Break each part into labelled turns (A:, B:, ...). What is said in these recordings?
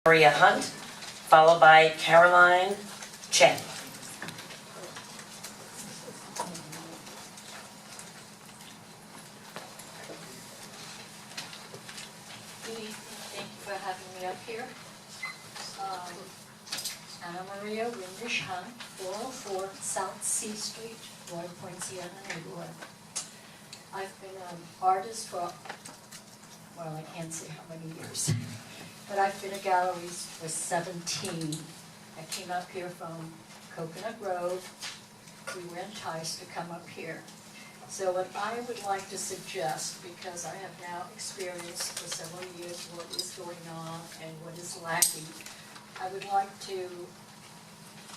A: Maria Hunt, followed by Caroline Chen.
B: Good evening, thank you for having me up here. Anna Maria Windish Hunt, 404 South C Street, Roy Point, Sienna neighborhood. I've been an artist for, well, I can't say how many years, but I've been at galleries for 17. I came up here from Coconut Grove. We were enticed to come up here. So what I would like to suggest, because I have now experienced for several years what is going on and what is lacking, I would like to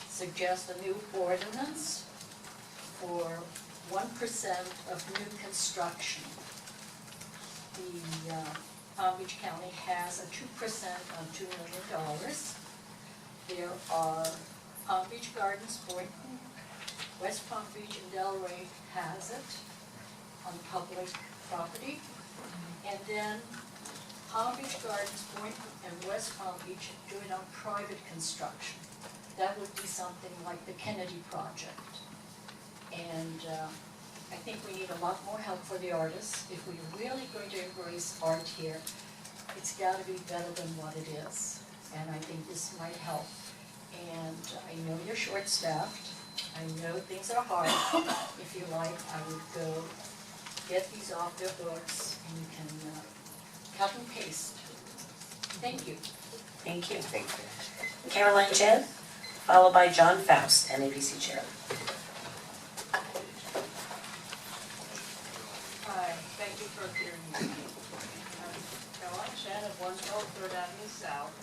B: suggest a new ordinance for 1% of new construction. The Palm Beach County has a 2% on $2 million. There are Palm Beach Gardens, Boynton, West Palm Beach and Delray has it on public property. And then Palm Beach Gardens, Boynton and West Palm Beach do it on private construction. That would be something like the Kennedy Project. And I think we need a lot more help for the artists. If we're really going to embrace art here, it's got to be better than what it is. And I think this might help. And I know you're short-staffed. I know things are hard. If you like, I would go get these off their books and you can cut and paste. Thank you.
A: Thank you. Caroline Chen, followed by John Faust, NAPC Chair.
C: Hi, thank you for appearing here. Caroline Chen of 112 3rd Avenue South.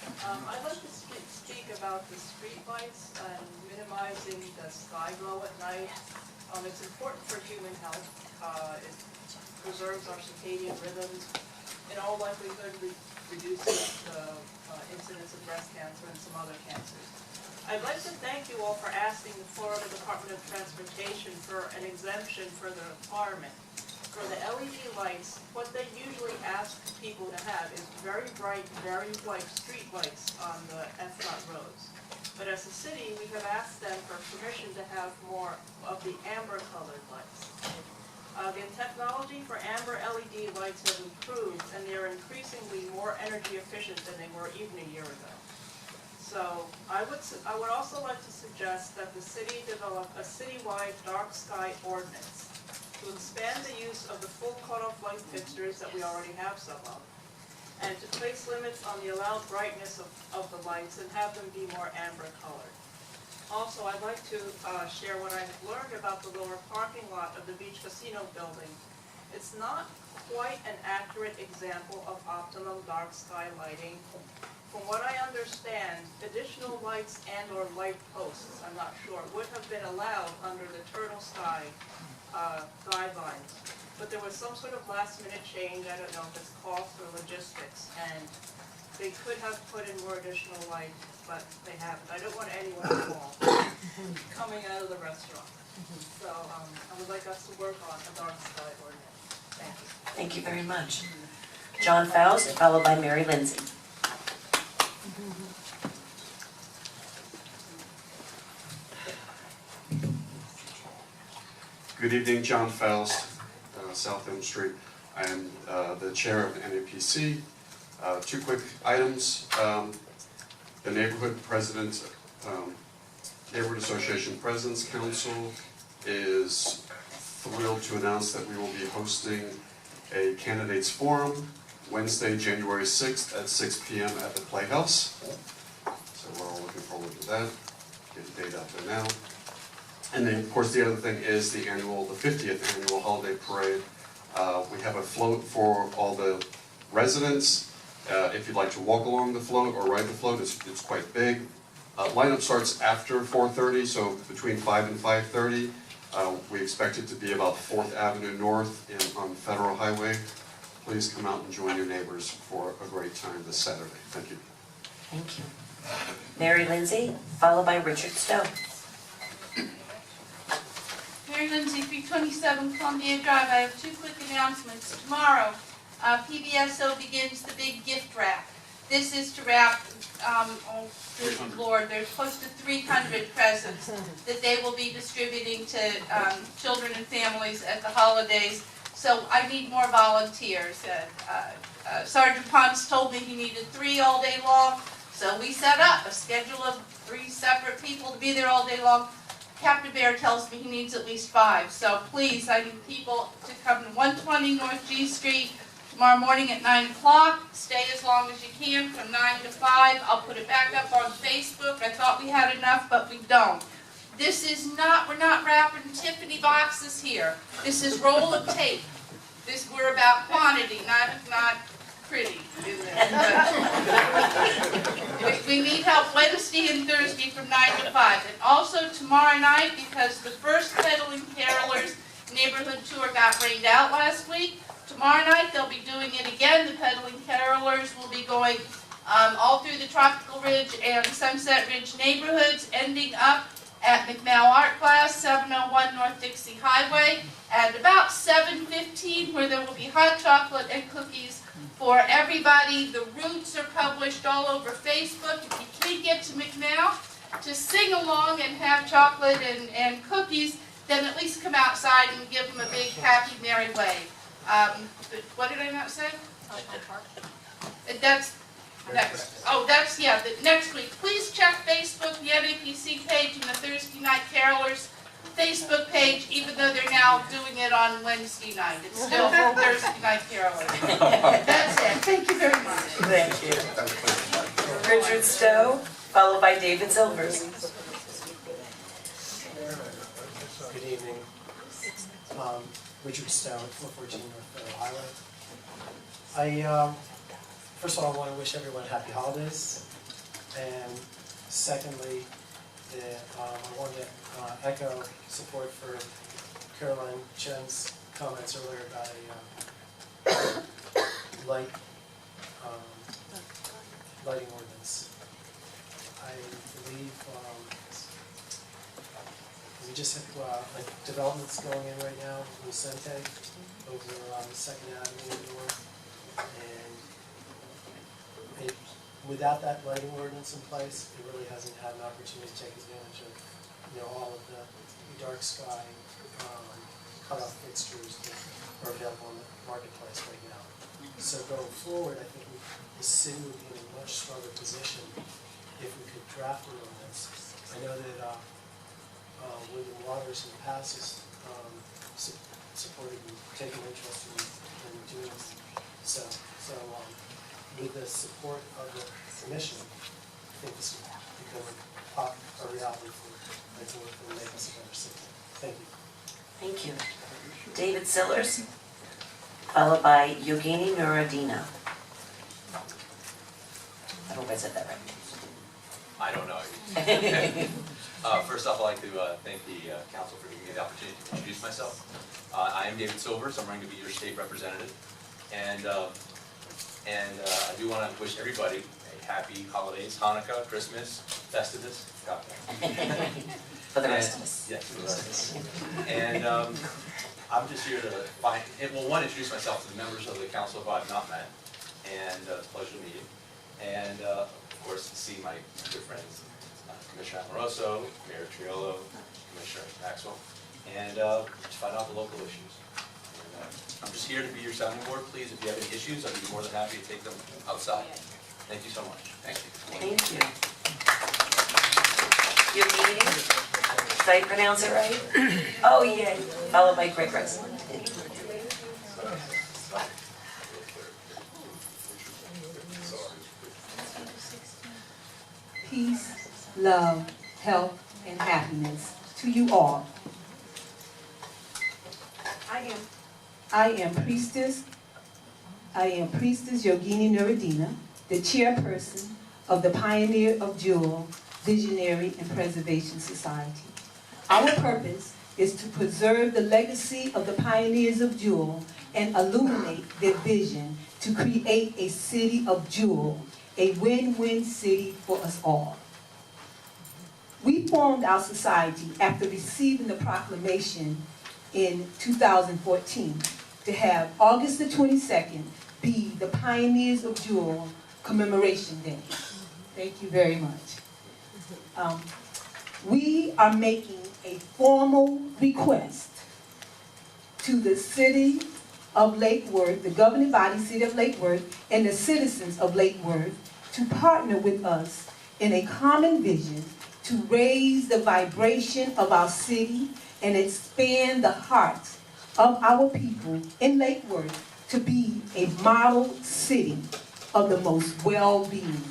C: I'd like to speak about the street lights and minimizing the sky glow at night. It's important for human health. It preserves our circadian rhythms. In all likelihood, reduces the incidence of breast cancer and some other cancers. I'd like to thank you all for asking the Florida Department of Transportation for an exemption for the requirement. For the LED lights, what they usually ask people to have is very bright, very white street lights on the F-dot roads. But as a city, we have asked them for permission to have more of the amber colored lights. The technology for amber LED lights has improved, and they are increasingly more energy efficient than they were even a year ago. So I would also like to suggest that the city develop a citywide dark sky ordinance to expand the use of the full cutoff light fixtures that we already have some of, and to place limits on the allowed brightness of the lights and have them be more amber colored. Also, I'd like to share what I have learned about the lower parking lot of the Beach Casino building. It's not quite an accurate example of optimum dark sky lighting. From what I understand, additional lights and or light posts, I'm not sure, would have been allowed under the Turtle Sky guidelines. But there was some sort of last minute change, I don't know if it's cost or logistics, and they could have put in more additional light, but they haven't. I don't want anyone to fall coming out of the restaurant. So I would like us to work on a dark sky ordinance. Thank you.
A: Thank you very much. John Faust, followed by Mary Lindsay.
D: Good evening, John Faust, South Elm Street. I am the chair of the NAPC. Two quick items. The Neighborhood Association President's Council is thrilled to announce that we will be hosting a candidates forum Wednesday, January 6th at 6 p.m. at the Playhouse. So we're all looking forward to that. Get the date out there now. And then, of course, the other thing is the 50th annual holiday parade. We have a float for all the residents. If you'd like to walk along the float or ride the float, it's quite big. Lineup starts after 4:30, so between 5 and 5:30. We expect it to be about 4th Avenue North on Federal Highway. Please come out and join your neighbors for a great time this Saturday. Thank you.
A: Thank you. Mary Lindsay, followed by Richard Stowe.
E: Mary Lindsay, 327 Columbia Drive. I have two quick announcements. Tomorrow, PBSO begins the big gift wrap. This is to wrap, oh, good Lord, there's close to 300 presents that they will be distributing to children and families at the holidays. So I need more volunteers. Sergeant Ponce told me he needed 3 all day long, so we set up a schedule of 3 separate people to be there all day long. Captain Bear tells me he needs at least 5, so please, I need people to come to 120 North G Street tomorrow morning at 9 o'clock. Stay as long as you can from 9 to 5. I'll put it back up on Facebook. I thought we had enough, but we don't. This is not, we're not wrapping Tiffany boxes here. This is roll of tape. We're about quantity, not pretty. We need help Wednesday and Thursday from 9 to 5. And also tomorrow night, because the first Pedaling Carolers neighborhood tour got rained out last week, tomorrow night they'll be doing it again. The Pedaling Carolers will be going all through the Tropical Ridge and Sunset Ridge neighborhoods, ending up at McMowell Art Class, 701 North Dixie Highway, and about 7:15, where there will be hot chocolate and cookies for everybody. The routes are published all over Facebook. If you can't get to McMowell to sing along and have chocolate and cookies, then at least come outside and give them a big happy merry wave. What did I not say? That's next. Oh, that's, yeah, the next week. Please check Facebook, the NAPC page, and the Thursday Night Carolers Facebook page, even though they're now doing it on Wednesday night. It's still Thursday Night Carolers. That's it. Thank you very much.
A: Thank you. Richard Stowe, followed by David Silvers.
F: Good evening. Richard Stowe, 414 North Federal Highway. First of all, I want to wish everyone happy holidays. And secondly, I want to echo support for Caroline Chen's comments earlier about a lighting ordinance. I believe we just have like developments going in right now in Vicente over on 2nd Avenue North, and without that lighting ordinance in place, it really hasn't had an opportunity to take advantage of all of the dark sky cutoff fixtures that are available in the marketplace right now. So going forward, I think the city would be in a much stronger position if we could draft an ordinance. I know that William Waters in the past has supported and taken interest in doing this. So with the support of the commission, I think this will become a reality for make us a better city. Thank you.
A: Thank you. David Sillers, followed by Yogini Nuradina. I hope I said that right.
G: I don't know. First off, I'd like to thank the council for giving me the opportunity to introduce myself. I am David Silvers. I'm running to be your state representative. And I do want to wish everybody a happy holidays, Hanukkah, Christmas, Festivus. Got that.
A: For the rest of us.
G: Yes, for the rest of us. And I'm just here to introduce myself to the members of the council who I've not met. And it's a pleasure to meet you. And of course, to see my good friends, Commissioner Amoroso, Mayor Triolo, Commissioner Maxwell, and just find out the local issues. And, I'm just here to be your sounding board. Please, if you have any issues, I'd be more than happy to take them outside. Thank you so much. Thank you.
A: Thank you. Yogini, did I pronounce it right? Oh, yay. Followed by Greg Rice.
H: Peace, love, health, and happiness to you all. I am Priestess Yogini Nuradina, the chairperson of the Pioneer of Jewel Visionary and Preservation Society. Our purpose is to preserve the legacy of the Pioneers of Jewel and illuminate their vision to create a city of jewel, a win-win city for us all. We formed our society after receiving the proclamation in 2014 to have August the 22nd be the Pioneers of Jewel Commemoration Day. Thank you very much. We are making a formal request to the city of Lake Worth, the governing body, city of Lake Worth, and the citizens of Lake Worth to partner with us in a common vision to raise the vibration of our city and expand the hearts of our people in Lake Worth to be a model city of the most well-being.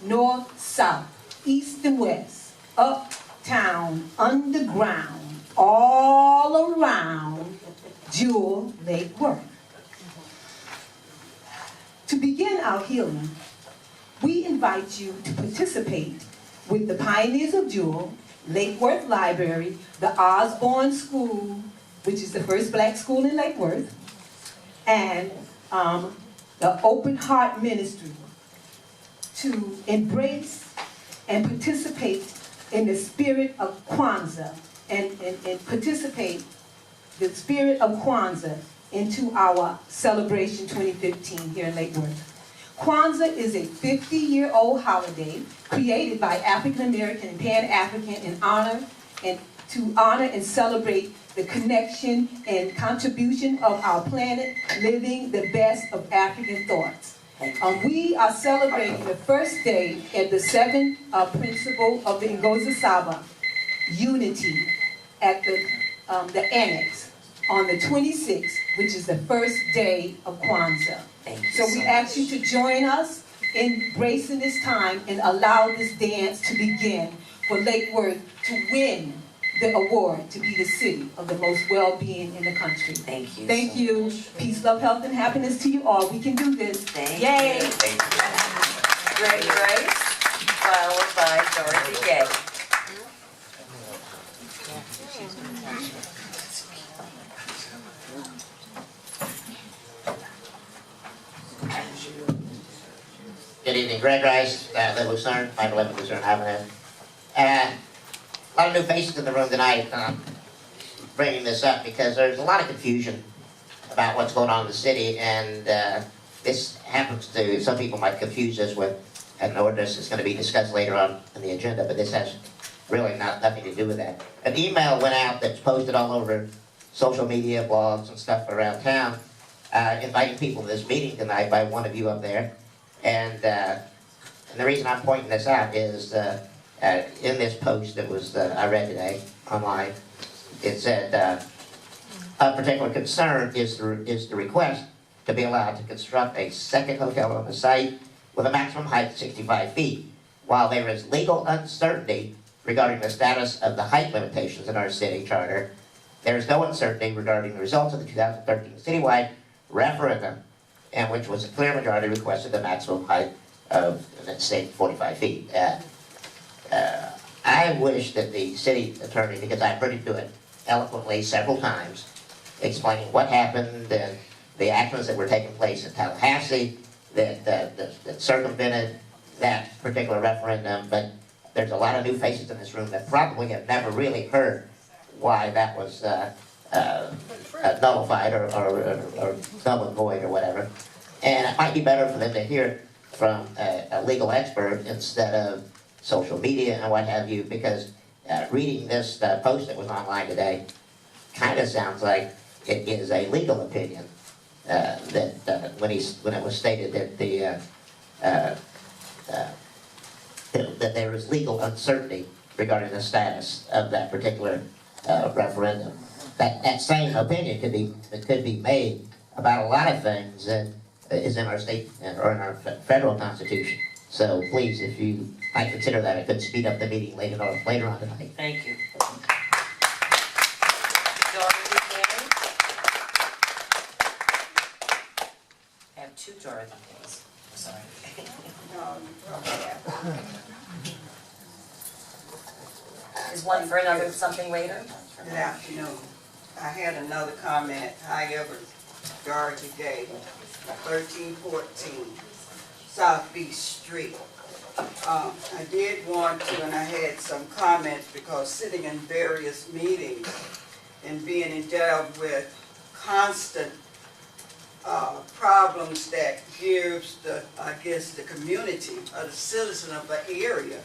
H: North, south, east and west, uptown, underground, all around Jewel Lake Worth. To begin our healing, we invite you to participate with the Pioneers of Jewel, Lake Worth Library, the Osborne School, which is the first black school in Lake Worth, and the Open Heart Ministry to embrace and participate in the spirit of Kwanzaa and participate the spirit of Kwanzaa into our celebration 2015 here in Lake Worth. Kwanzaa is a 50-year-old holiday created by African American and Pan-African to honor and celebrate the connection and contribution of our planet living the best of African thoughts. We are celebrating the first day at the seventh principle of the Ngozi Saba, unity, at the annex on the 26th, which is the first day of Kwanzaa. So we ask you to join us in embracing this time and allow this dance to begin for Lake Worth to win the award to be the city of the most well-being in the country.
A: Thank you.
H: Thank you. Peace, love, health, and happiness to you all. We can do this. Yay!
A: Thank you. Ray Rice, followed by Dorothy Gay.
I: Good evening, Greg Rice, Live Lucerne, 511 Lucerne Avenue. A lot of new faces in the room tonight. Bringing this up because there's a lot of confusion about what's going on in the city, and this happens to, some people might confuse this with an ordinance that's going to be discussed later on in the agenda, but this has really nothing to do with that. An email went out that's posted all over social media, blogs, and stuff around town, inviting people to this meeting tonight by one of you up there. And the reason I'm pointing this out is in this post that was I read today online, it said a particular concern is the request to be allowed to construct a second hotel on the site with a maximum height of 65 feet. While there is legal uncertainty regarding the status of the height limitations in our city charter, there is no uncertainty regarding the results of the 2013 citywide referendum, in which was a clear majority requested the maximum height of, let's say, 45 feet. I wish that the city attorney, because I've heard him do it eloquently several times, explaining what happened and the actions that were taking place in Tallahassee that circumvented that particular referendum, but there's a lot of new faces in this room that probably have never really heard why that was nullified or null and void or whatever. And it might be better for them to hear from a legal expert instead of social media and what have you, because reading this post that was online today kind of sounds like it is a legal opinion that when it was stated that that there is legal uncertainty regarding the status of that particular referendum. That same opinion could be made about a lot of things that is in our state or in our federal constitution. So please, if you might consider that, it could speed up the meeting later on tonight.
A: Thank you. Dorothy Gay. I have two Dorothy Gays. Sorry. Is one for another something later?
J: Good afternoon. I had another comment, however, Dorothy Gay, 1314 South Beach Street. I did want to, and I had some comments because sitting in various meetings and being endowed with constant problems that gives the, I guess, the community or the citizen of the area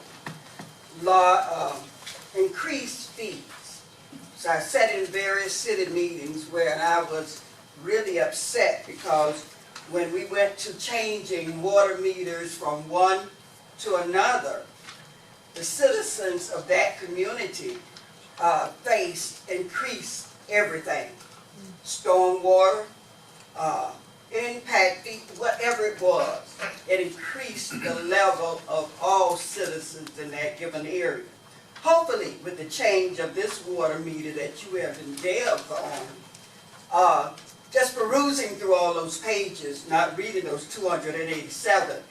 J: increased fees. So I sat in various city meetings where I was really upset because when we went to changing water meters from one to another, the citizens of that community faced increased everything. Stormwater, impact fee, whatever it was. It increased the level of all citizens in that given area. Hopefully, with the change of this water meter that you have endeavored on, just perusing through all those pages, not reading those 287.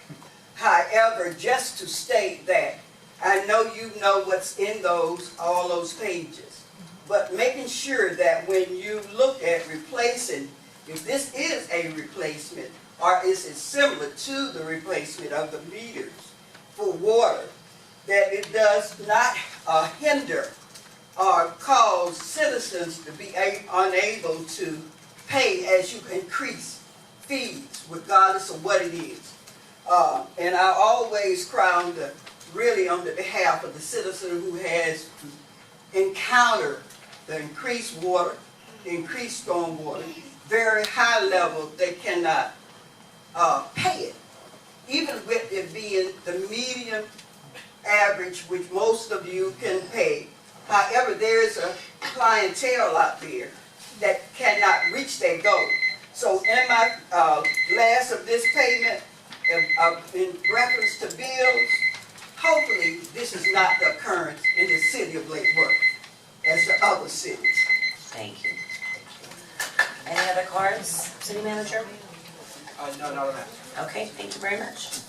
J: However, just to state that, I know you know what's in all those pages, but making sure that when you look at replacing, if this is a replacement, or is it similar to the replacement of the meters for water, that it does not hinder or cause citizens to be unable to pay as you increase fees, regardless of what it is. And I always crown really on the behalf of the citizen who has to encounter the increased water, the increased stormwater, very high level, they cannot pay it. Even with it being the medium average, which most of you can pay. However, there is a clientele out there that cannot reach their goal. So in my last of this payment, in reference to bills, hopefully this is not the occurrence in the city of Lake Worth as the other cities.
A: Thank you. Any other cards, City Manager?
G: No, not on that.
A: Okay, thank you very much.